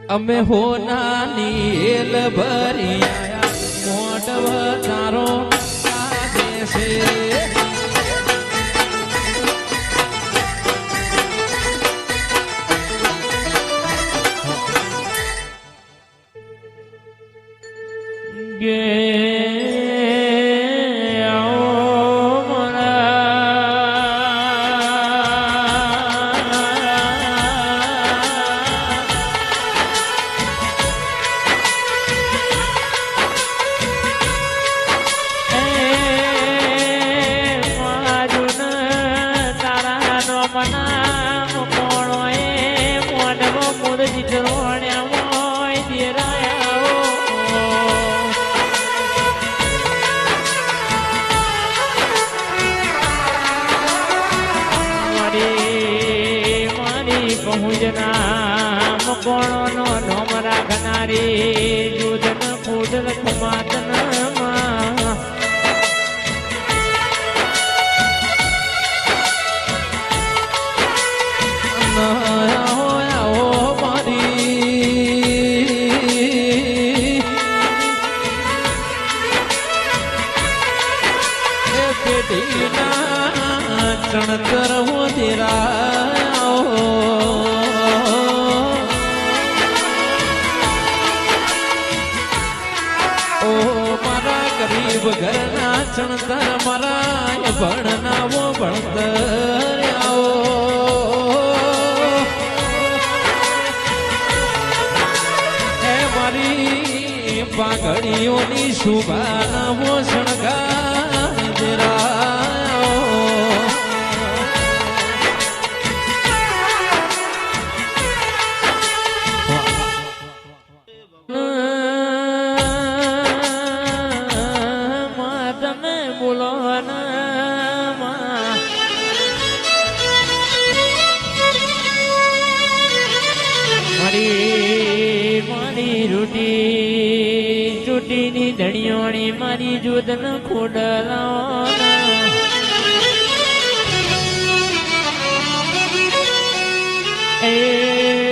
અમે હોનાની એલ ભરી આયા મોટવ તારો લાગે છે કોણો નોમ રાખનારી જુદન કુદલ ખમાતન ચણતર મોદીરા ગરીબ ઘરના ચણતર મરાય ભણનાવો ભણતર આવો હે મારી પાઘડીઓની શુભાનાવો શણગાર જરા ચૂંટીની ધણીઓણી મારી જુદન ખોડલા એ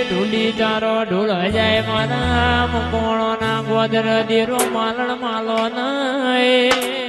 ઢૂલી તારો ઢૂળ જાય મારા કોણો ના ગોદર દેરો માલણ માલો ના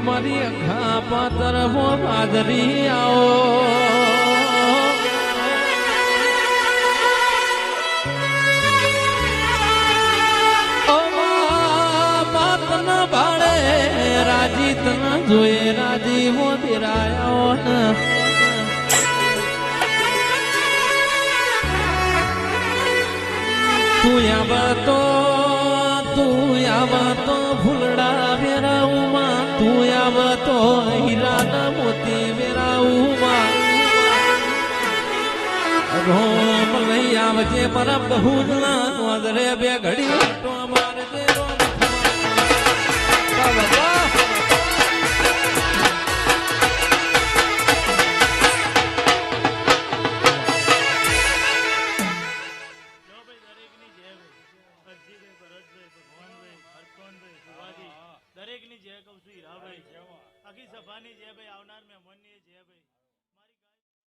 મારી અખા પાતર હો ભાદરી આવો માતન ભાડે રાજી તન જોયે રાજી હો બિરાયો તું આવતો ફૂલડા વેરાઉમાં તું આવતો હીરા મોતી વેરાઉમાં રોમ લઈ આવજે પરમ બહુજના નોંધરે બે ઘડી મારજે રોમ